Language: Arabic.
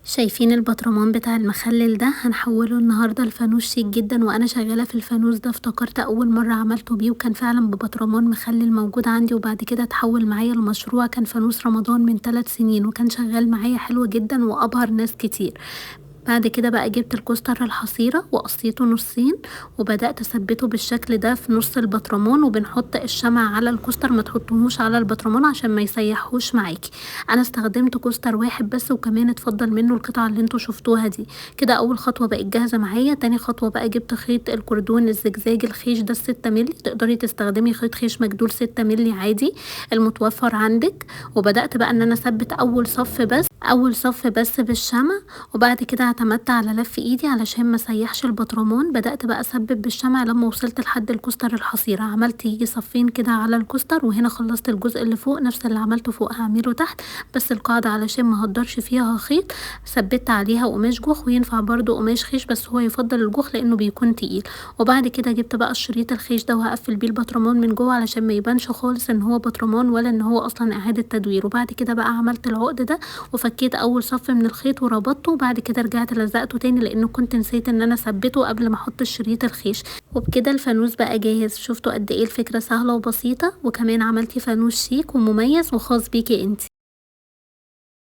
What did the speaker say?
شايفين البطرمان بتاع المخلل ده؟ هنحوله النهارده لفانوس شيك جدا. وانا شغاله في الفانوس ده افتكرت اول مره عملته بيه، وكان فعلا ببطرمان مخلل موجود عندي، وبعد كده اتحول معايا المشروع. كان فانوس رمضان من 3 سنين وكان شغال معايا حلو جدا وابهر ناس كتير. بعد كده بقى جبت الكوستر الحصيرة وقصيته نصين، وبدأت اثبته بالشكل ده في نص البطرمان، وبنحط الشمع على الكوستر، ما تحطوهوش على البطرمان عشان ما يسيحوش معاكي. انا استخدمت كوستر واحد بس، وكمان اتفضل منه القطعة اللي انتوا شفتوها دي. كده اول خطوة بقت جاهزة معايا. تاني خطوة بقى جبت خيط الكردون الزجزاج الخيش ده 6 مللي، تقدري تستخدمي خيط خيش مجدول 6 مللي عادي المتوفر عندك. وبدأت بقى ان انا اثبت اول صف بس بالشمع، وبعد كده اعتمدت على لف ايدي علشان ما سيحش البطرمان. بدأت بقى اثبت بالشمع لما وصلت لحد الكوستر الحصيرة، عملت يجي صفين كده على الكوستر، وهنا خلصت الجزء اللي فوق. نفس اللي عملته فوق هعمله تحت، بس القاعدة علشان ما هقدرش فيها خيط ثبت عليها قماش جوخ، وينفع برضو قماش خيش بس هو يفضل الجوخ لانه بيكون تقيل. وبعد كده جبت بقى الشريط الخيش ده وهقفل بيه البطرمان من جوه علشان ما يبانش خالص ان هو بطرمان ولا ان هو اصلا اعادة تدوير. وبعد كده بقى عملت العقد ده وفكيت اول صف من الخيط وربطته، وبعد كده رجعت لزقته تاني لانه كنت نسيت ان انا اثبته قبل ما احط الشريط الخيش. وبكده الفانوس بقى جاهز. شفتوا قد ايه الفكرة سهلة وبسيطة، وكمان عملتي فانوس شيك ومميز وخاص بيكي انتي.